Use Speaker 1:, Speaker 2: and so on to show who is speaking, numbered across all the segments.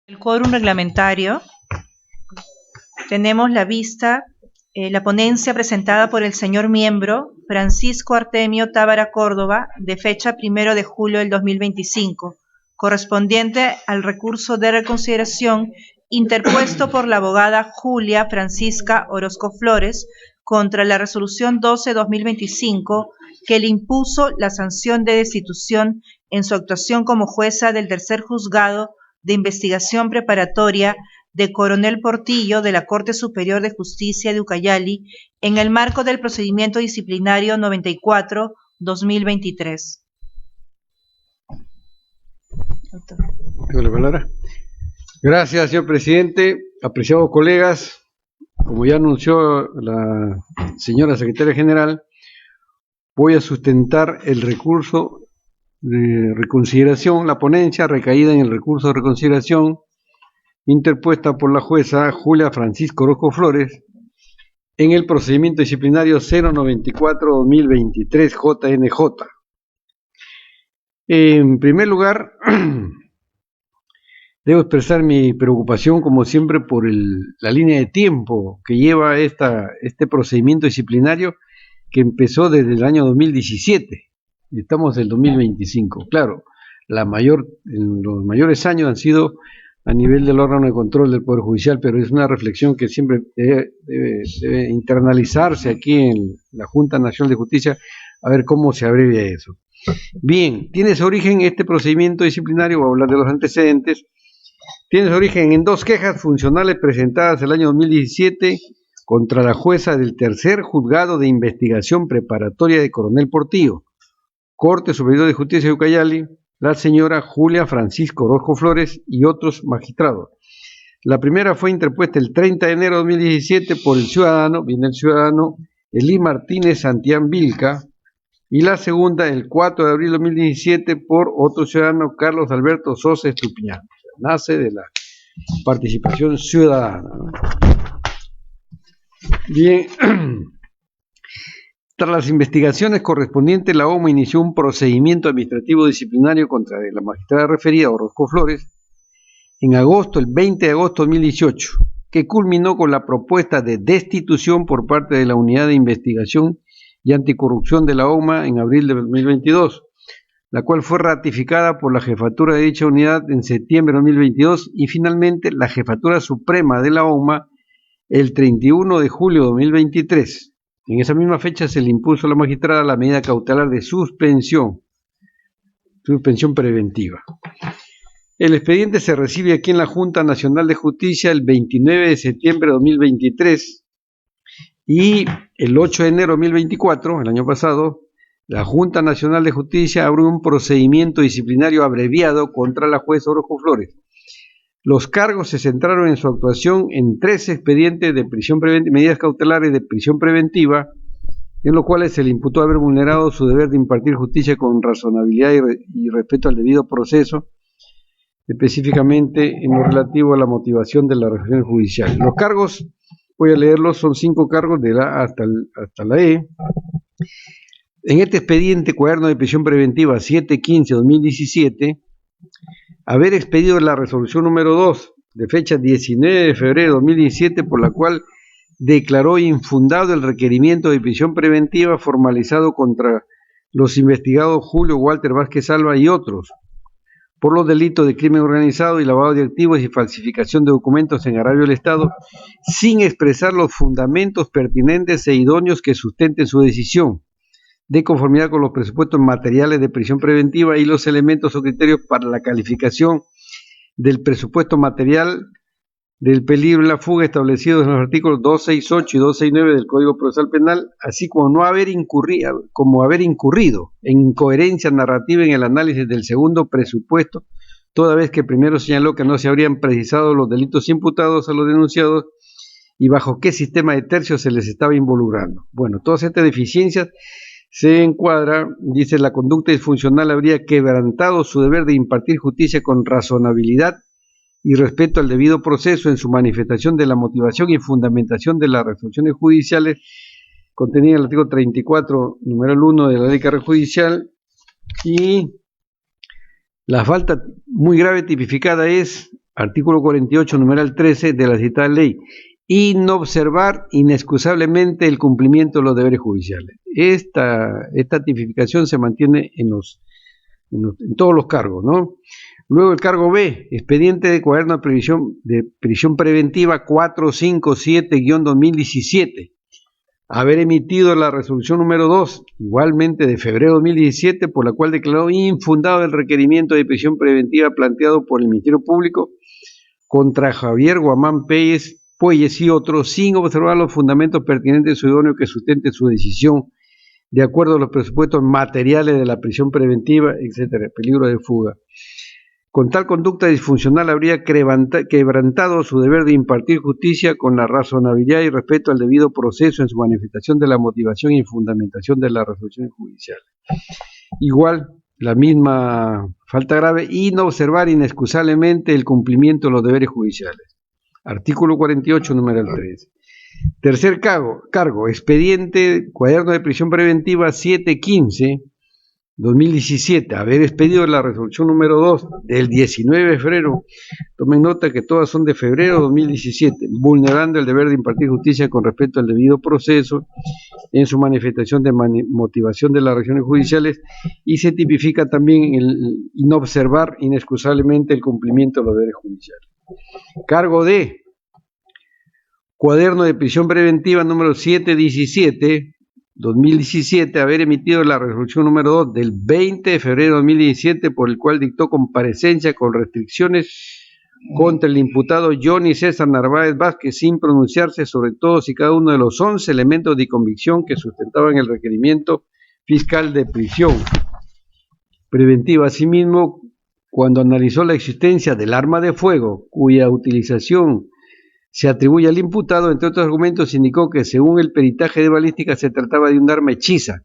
Speaker 1: El quórum reglamentario. Tenemos la ponencia presentada por el señor miembro Francisco Artemio Tábara Córdoba, de fecha 1 de julio del 2025, correspondiente al recurso de reconsideración interpuesto por la abogada Julia Francisca Orozco Flores contra la resolución 12/2025 que le impuso la sanción de destitución en su actuación como jueza del tercer juzgado de investigación preparatoria de Coronel Portillo de la Corte Superior de Justicia de Ucayali en el marco del procedimiento disciplinario 94/2023.
Speaker 2: La palabra. Gracias, señor presidente. Apreciados colegas, como ya anunció la señora secretaria general, voy a sustentar el recurso de reconsideración, la ponencia recaída en el recurso de reconsideración interpuesta por la jueza Julia Francisco Orozco Flores en el procedimiento disciplinario 094/2023 JNJ. En primer lugar, debo expresar mi preocupación, como siempre, por la línea de tiempo que lleva este procedimiento disciplinario, que empezó desde el año 2017 y estamos en el 2025. Claro, los mayores años han sido a nivel del órgano de control del Poder Judicial, pero es una reflexión que siempre debe internalizarse aquí en la Junta Nacional de Justicia, a ver cómo se abrevia eso. Bien, tiene su origen este procedimiento disciplinario, voy a hablar de los antecedentes. Tiene su origen en dos quejas funcionales presentadas el año 2017 contra la jueza del tercer juzgado de investigación preparatoria de Coronel Portillo, Corte Superior de Justicia de Ucayali, la señora Julia Francisco Orozco Flores y otros magistrados. La primera fue interpuesta el 30 de enero de 2017 por el ciudadano Elí Martínez Santián Vilca, y la segunda el 4 de abril de 2017 por otro ciudadano, Carlos Alberto Sosa Estupiñán. Nace de la participación ciudadana. Bien, tras las investigaciones correspondientes, la OMA inició un procedimiento administrativo disciplinario contra la magistrada referida, Orozco Flores, el 20 de agosto de 2018, que culminó con la propuesta de destitución por parte de la Unidad de Investigación y Anticorrupción de la OMA en abril de 2022, la cual fue ratificada por la jefatura de dicha unidad en septiembre de 2022 y finalmente la jefatura suprema de la OMA el 31 de julio de 2023. En esa misma fecha se le impuso a la magistrada la medida cautelar de suspensión preventiva. El expediente se recibe aquí en la Junta Nacional de Justicia el 29 de septiembre de 2023 y el 8 de enero de 2024, el año pasado, la Junta Nacional de Justicia abrió un procedimiento disciplinario abreviado contra la jueza Orozco Flores. Los cargos se centraron en su actuación en 3 expedientes de prisión preventiva, medidas cautelares de prisión preventiva, en los cuales se le imputó haber vulnerado su deber de impartir justicia con razonabilidad y respeto al debido proceso, específicamente en lo relativo a la motivación de la resolución judicial. Los cargos, voy a leerlos, son 5 cargos de la A hasta la E. En este expediente, cuaderno de prisión preventiva 715/2017, haber expedido la resolución número 2 de fecha 19 de febrero de 2017, por la cual declaró infundado el requerimiento de prisión preventiva formalizado contra los investigados Julio Walter Vázquez Alba y otros, por los delitos de crimen organizado y lavado de activos y falsificación de documentos en agravio del Estado, sin expresar los fundamentos pertinentes e idóneos que sustenten su decisión, de conformidad con los presupuestos materiales de prisión preventiva y los elementos o criterios para la calificación del presupuesto material del peligro de la fuga establecidos en los artículos 268 y 269 del Código Procesal Penal, así como haber incurrido en incoherencia narrativa en el análisis del segundo presupuesto, toda vez que primero señaló que no se habrían precisado los delitos imputados a los denunciados y bajo qué sistema de tercios se les estaba involucrando. Bueno, todas estas deficiencias se encuadra, dice, la conducta disfuncional habría quebrantado su deber de impartir justicia con razonabilidad y respeto al debido proceso en su manifestación de la motivación y fundamentación de las resoluciones judiciales contenida en el artículo 34, numeral 1 de la Ley de Carrera Judicial, y la falta muy grave tipificada es artículo 48, numeral 13 de la citada ley, inobservar inexcusablemente el cumplimiento de los deberes judiciales. Esta tipificación se mantiene en todos los cargos, ¿no? Luego el cargo B, expediente de cuaderno de prisión preventiva 457-2017. Haber emitido la resolución número 2, igualmente de febrero de 2017, por la cual declaró infundado el requerimiento de prisión preventiva planteado por el Ministerio Público contra Javier Guamán Puelles y otros, sin observar los fundamentos pertinentes o idóneos que sustenten su decisión, de acuerdo a los presupuestos materiales de la prisión preventiva, etcétera, peligro de fuga. Con tal conducta disfuncional habría quebrantado su deber de impartir justicia con la razonabilidad y respeto al debido proceso en su manifestación de la motivación y fundamentación de las resoluciones judiciales. Igual, la misma falta grave y no observar inexcusablemente el cumplimiento de los deberes judiciales. Artículo 48, numeral 3. Tercer cargo, expediente, cuaderno de prisión preventiva 715-2017, haber expedido la resolución número 2 del 19 de febrero, tomen nota que todas son de febrero de 2017, vulnerando el deber de impartir justicia con respecto al debido proceso en su manifestación de motivación de las resoluciones judiciales, y se tipifica también el inobservar inexcusablemente el cumplimiento de los deberes judiciales. Cargo D, cuaderno de prisión preventiva número 717-2017, haber emitido la resolución número 2 del 20 de febrero de 2017, por el cual dictó comparecencia con restricciones contra el imputado Johnny César Narváez Vázquez, sin pronunciarse sobre todos y cada uno de los 11 elementos de convicción que sustentaban el requerimiento fiscal de prisión preventiva. Asimismo, cuando analizó la existencia del arma de fuego, cuya utilización se atribuye al imputado, entre otros argumentos, indicó que según el peritaje de balística se trataba de un arma hechiza,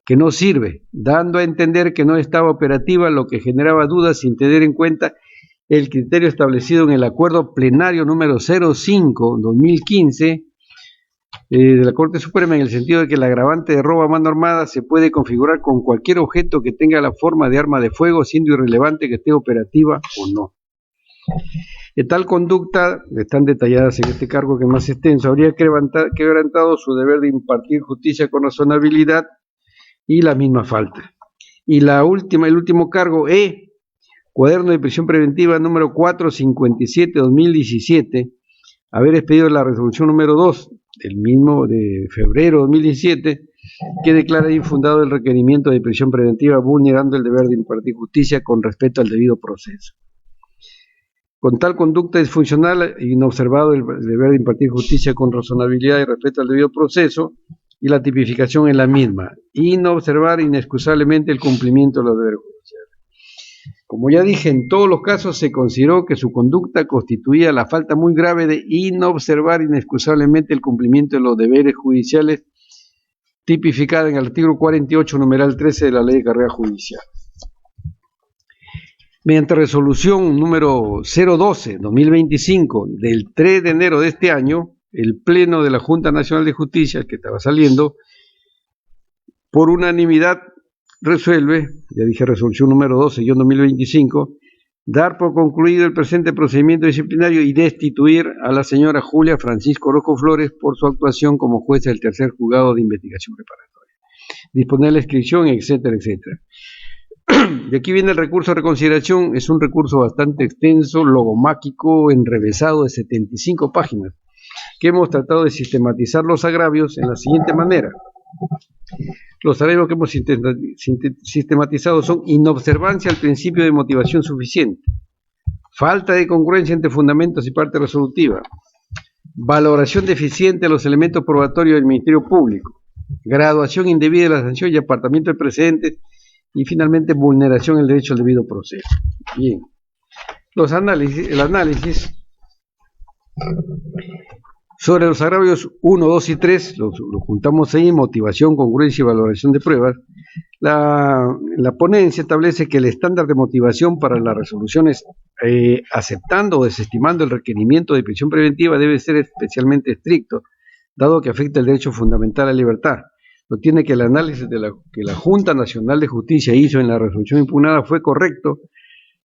Speaker 2: que no sirve, dando a entender que no estaba operativa, lo que generaba dudas sin tener en cuenta el criterio establecido en el acuerdo plenario número 05-2015 de la Corte Suprema, en el sentido de que el agravante de robo a mano armada se puede configurar con cualquier objeto que tenga la forma de arma de fuego, siendo irrelevante que esté operativa o no. De tal conducta, están detalladas en este cargo que es más extenso, habría quebrantado su deber de impartir justicia con razonabilidad y la misma falta. Y el último cargo, E, cuaderno de prisión preventiva número 457-2017, haber expedido la resolución número 2 del mismo de febrero de 2017, que declara infundado el requerimiento de prisión preventiva, vulnerando el deber de impartir justicia con respecto al debido proceso. Con tal conducta disfuncional y inobservado el deber de impartir justicia con razonabilidad y respeto al debido proceso, y la tipificación es la misma, y no observar inexcusablemente el cumplimiento de los deberes judiciales. Como ya dije, en todos los casos se consideró que su conducta constituía la falta muy grave de inobservar inexcusablemente el cumplimiento de los deberes judiciales, tipificada en el artículo 48, numeral 13 de la Ley de Carrera Judicial. Mediante resolución número 012-2025 del 3 de enero de este año, el Pleno de la Junta Nacional de Justicia, que estaba saliendo, por unanimidad resuelve, ya dije resolución número 12-2025, dar por concluido el presente procedimiento disciplinario y destituir a la señora Julia Francisco Orozco Flores por su actuación como jueza del tercer juzgado de investigación preparatoria, disponer la inscripción, etcétera, etcétera. Y aquí viene el recurso de reconsideración, es un recurso bastante extenso, logomáquico, enrevesado, de 75 páginas, que hemos tratado de sistematizar los agravios en la siguiente manera. Los agravios que hemos sistematizado son inobservancia al principio de motivación suficiente, falta de congruencia entre fundamentos y parte resolutiva, valoración deficiente de los elementos probatorios del Ministerio Público, graduación indebida de la sanción y apartamiento de precedentes, y finalmente vulneración del derecho al debido proceso. Bien, el análisis sobre los agravios 1, 2 y 3, los juntamos ahí, motivación, congruencia y valoración de pruebas. La ponencia establece que el estándar de motivación para las resoluciones aceptando o desestimando el requerimiento de prisión preventiva debe ser especialmente estricto, dado que afecta el derecho fundamental a la libertad. Lo tiene que el análisis que la Junta Nacional de Justicia hizo en la resolución impugnada fue correcto,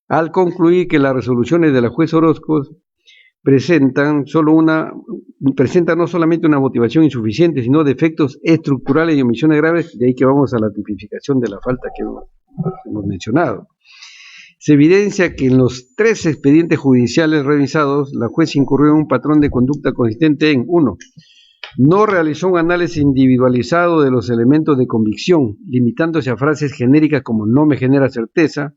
Speaker 2: al concluir que las resoluciones de la juez Orozco presentan no solamente una motivación insuficiente, sino defectos estructurales y omisiones graves, de ahí que vamos a la tipificación de la falta que hemos mencionado. Se evidencia que en los 3 expedientes judiciales revisados, la juez incurrió en un patrón de conducta consistente en 1. No realizó un análisis individualizado de los elementos de convicción, limitándose a frases genéricas como no me genera certeza,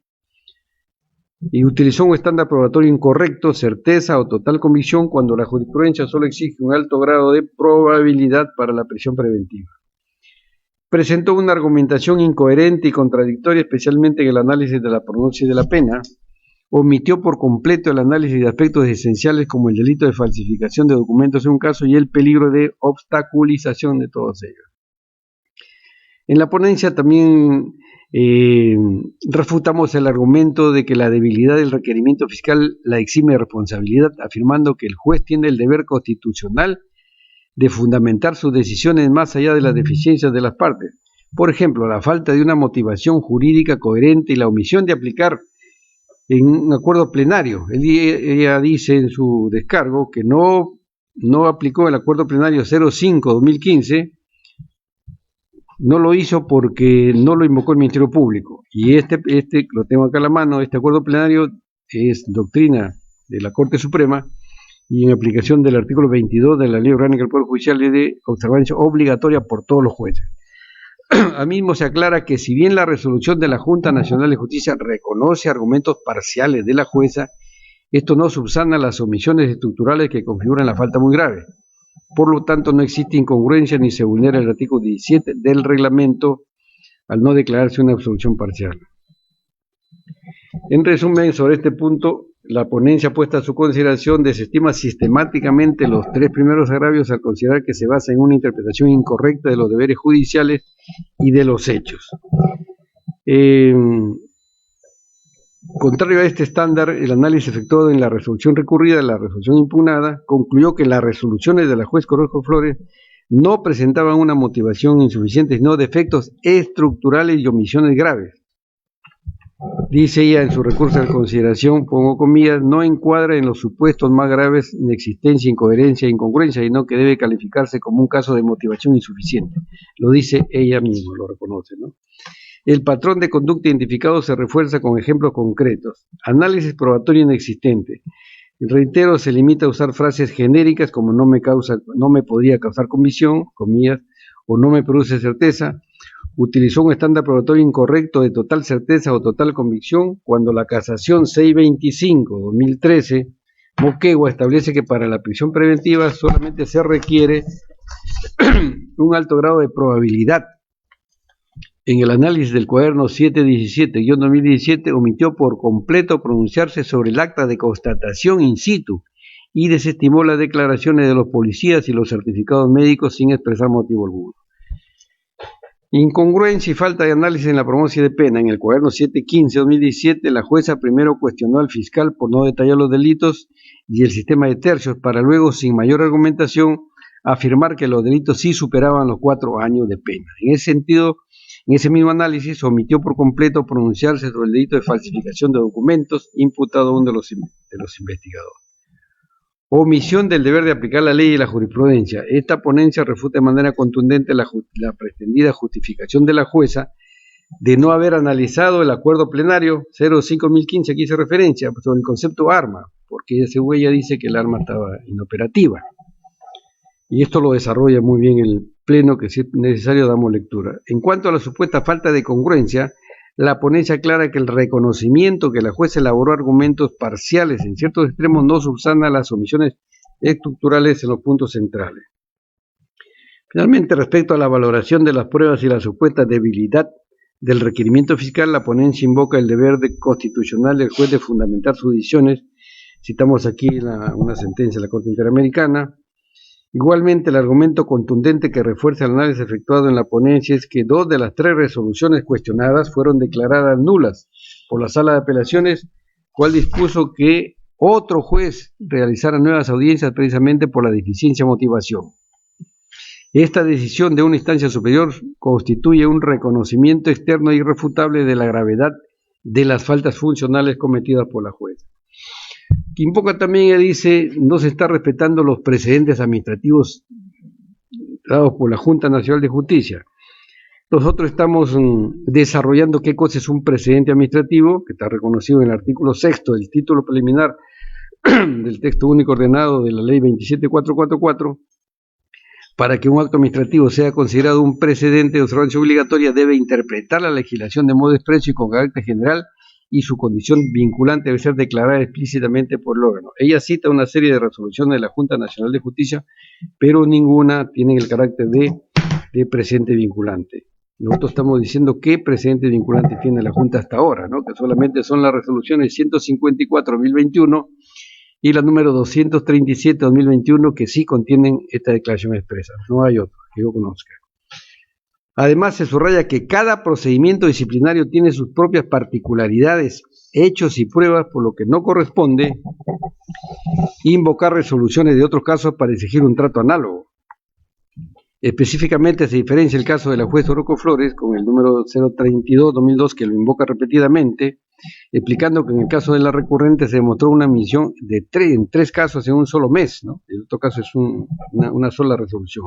Speaker 2: y utilizó un estándar probatorio incorrecto, certeza o total convicción, cuando la jurisprudencia solo exige un alto grado de probabilidad para la prisión preventiva. Presentó una argumentación incoherente y contradictoria, especialmente en el análisis de la pronuncia de la pena. Omitió por completo el análisis de aspectos esenciales como el delito de falsificación de documentos en un caso y el peligro de obstaculización de todos ellos. En la ponencia también refutamos el argumento de que la debilidad del requerimiento fiscal la exime de responsabilidad, afirmando que el juez tiene el deber constitucional de fundamentar sus decisiones más allá de las deficiencias de las partes. Por ejemplo, la falta de una motivación jurídica coherente y la omisión de aplicar en un acuerdo plenario. Ella dice en su descargo que no aplicó el acuerdo plenario 05-2015, no lo hizo porque no lo invocó el Ministerio Público. Y lo tengo acá a la mano, este acuerdo plenario es doctrina de la Corte Suprema y en aplicación del artículo 22 de la Ley Orgánica del Poder Judicial es de observancia obligatoria por todos los jueces. Asimismo se aclara que si bien la resolución de la Junta Nacional de Justicia reconoce argumentos parciales de la jueza, esto no subsana las omisiones estructurales que configuran la falta muy grave. Por lo tanto, no existe incongruencia ni se vulnera el artículo 17 del reglamento al no declararse una absolución parcial. En resumen, sobre este punto, la ponencia puesta a su consideración desestima sistemáticamente los 3 primeros agravios al considerar que se basa en una interpretación incorrecta de los deberes judiciales y de los hechos. Contrario a este estándar, el análisis efectuado en la resolución recurrida, la resolución impugnada, concluyó que las resoluciones de la juez Orozco Flores no presentaban una motivación insuficiente, sino defectos estructurales y omisiones graves. Dice ella en su recurso de consideración, pongo comillas, no encuadra en los supuestos más graves inexistencia, incoherencia e incongruencia, sino que debe calificarse como un caso de motivación insuficiente. Lo dice ella misma, lo reconoce, ¿no? El patrón de conducta identificado se refuerza con ejemplos concretos. Análisis probatorio inexistente. Reitero, se limita a usar frases genéricas como no me podría causar convicción, comillas, o no me produce certeza. Utilizó un estándar probatorio incorrecto de total certeza o total convicción cuando la casación 625-2013 Moquegua establece que para la prisión preventiva solamente se requiere un alto grado de probabilidad. En el análisis del cuaderno 717-2017 omitió por completo pronunciarse sobre el acta de constatación in situ y desestimó las declaraciones de los policías y los certificados médicos sin expresar motivo alguno. Incongruencia y falta de análisis en la promoción de pena. En el cuaderno 715-2017, la jueza primero cuestionó al fiscal por no detallar los delitos y el sistema de tercios, para luego, sin mayor argumentación, afirmar que los delitos sí superaban los 4 años de pena. En ese sentido, en ese mismo análisis, omitió por completo pronunciarse sobre el delito de falsificación de documentos imputado a uno de los investigadores. Omisión del deber de aplicar la ley y la jurisprudencia. Esta ponencia refuta de manera contundente la pretendida justificación de la jueza de no haber analizado el acuerdo plenario 05-2015, aquí hice referencia, sobre el concepto arma, porque según ella dice que el arma estaba inoperativa. Y esto lo desarrolla muy bien el pleno, que si es necesario damos lectura. En cuanto a la supuesta falta de congruencia, la ponencia aclara que el reconocimiento que la jueza elaboró argumentos parciales en ciertos extremos no subsana las omisiones estructurales en los puntos centrales. Finalmente, respecto a la valoración de las pruebas y la supuesta debilidad del requerimiento fiscal, la ponencia invoca el deber constitucional del juez de fundamentar sus decisiones. Citamos aquí una sentencia de la Corte Interamericana. Igualmente, el argumento contundente que refuerza el análisis efectuado en la ponencia es que 2 de las 3 resoluciones cuestionadas fueron declaradas nulas por la Sala de Apelaciones, cual dispuso que otro juez realizara nuevas audiencias precisamente por la deficiencia de motivación. Esta decisión de una instancia superior constituye un reconocimiento externo e irrefutable de la gravedad de las faltas funcionales cometidas por la jueza. Invoca también, ella dice, no se está respetando los precedentes administrativos dados por la Junta Nacional de Justicia. Nosotros estamos desarrollando qué cosa es un precedente administrativo, que está reconocido en el artículo 6 del título preliminar del texto único ordenado de la ley 27444. Para que un acto administrativo sea considerado un precedente de observancia obligatoria, debe interpretar la legislación de modo expreso y con carácter general, y su condición vinculante debe ser declarada explícitamente por el órgano. Ella cita una serie de resoluciones de la Junta Nacional de Justicia, pero ninguna tiene el carácter de precedente vinculante. Nosotros estamos diciendo qué precedente vinculante tiene la Junta hasta ahora, ¿no? Que solamente son las resoluciones 154/2021 y la número 237/2021, que sí contienen esta declaración expresa. No hay otro que yo conozca. Además, se subraya que cada procedimiento disciplinario tiene sus propias particularidades, hechos y pruebas, por lo que no corresponde invocar resoluciones de otros casos para exigir un trato análogo. Específicamente se diferencia el caso de la jueza Oroco Flores con el número 032/2002, que lo invoca repetidamente, explicando que en el caso de la recurrente se demostró una omisión en 3 casos en un solo mes, ¿no? El otro caso es una sola resolución.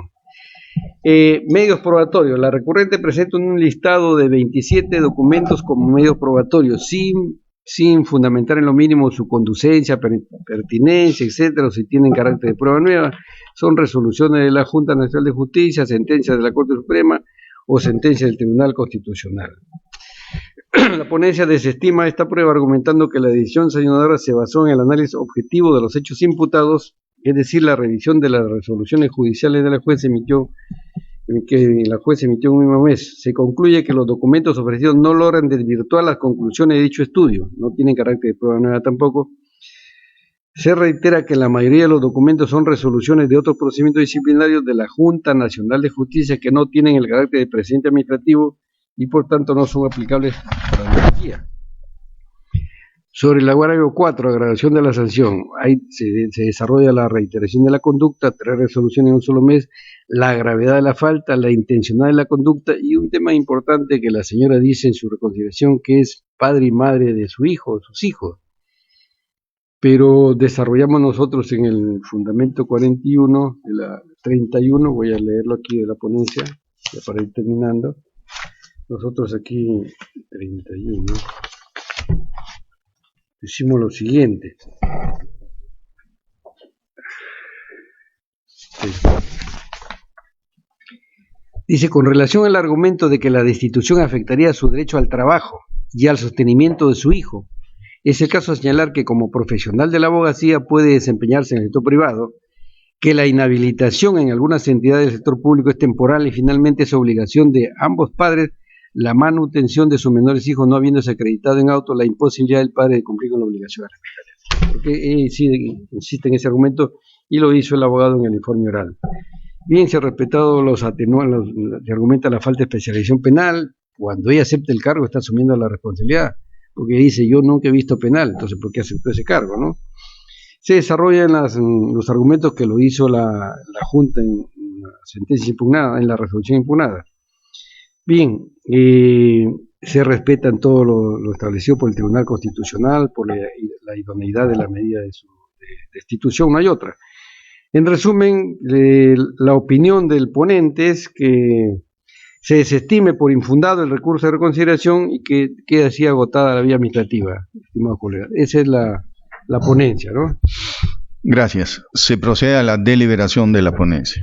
Speaker 2: Medios probatorios. La recurrente presenta un listado de 27 documentos como medios probatorios, sin fundamentar en lo mínimo su conducencia, pertinencia, etcétera, o si tienen carácter de prueba nueva. Son resoluciones de la Junta Nacional de Justicia, sentencias de la Corte Suprema o sentencias del Tribunal Constitucional. La ponencia desestima esta prueba argumentando que la decisión sancionadora se basó en el análisis objetivo de los hechos imputados, es decir, la revisión de las resoluciones judiciales de la jueza que la jueza emitió en un mismo mes. Se concluye que los documentos ofrecidos no logran desvirtuar las conclusiones de dicho estudio, no tienen carácter de prueba nueva tampoco. Se reitera que la mayoría de los documentos son resoluciones de otros procedimientos disciplinarios de la Junta Nacional de Justicia que no tienen el carácter de precedente administrativo y por tanto no son aplicables para la anarquía. Sobre el agravio 4, agravación de la sanción, ahí se desarrolla la reiteración de la conducta, 3 resoluciones en un solo mes, la gravedad de la falta, la intencionalidad de la conducta y un tema importante que la señora dice en su reconsideración, que es padre y madre de su hijo, sus hijos. Pero desarrollamos nosotros en el fundamento 41 de la 31, voy a leerlo aquí de la ponencia, ya para ir terminando. Nosotros aquí, 31, hicimos lo siguiente. Dice, con relación al argumento de que la destitución afectaría su derecho al trabajo y al sostenimiento de su hijo, es el caso de señalar que como profesional de la abogacía puede desempeñarse en el sector privado, que la inhabilitación en algunas entidades del sector público es temporal y finalmente es obligación de ambos padres la manutención de sus menores hijos, no habiéndose acreditado en auto la imposibilidad del padre de cumplir con la obligación. Porque insiste en ese argumento y lo hizo el abogado en el informe oral. Bien, se ha respetado se argumenta la falta de especialización penal. Cuando ella acepta el cargo está asumiendo la responsabilidad, porque dice, yo nunca he visto penal, entonces ¿por qué aceptó ese cargo, no? Se desarrollan los argumentos que lo hizo la Junta en la sentencia impugnada, en la resolución impugnada. Bien, se respetan todo lo establecido por el Tribunal Constitucional, por la idoneidad de la medida de su destitución, no hay otra. En resumen, la opinión del ponente es que se desestime por infundado el recurso de reconsideración y que quede así agotada la vía administrativa, estimados colegas. Esa es la ponencia, ¿no?
Speaker 3: Gracias. Se procede a la deliberación de la ponencia.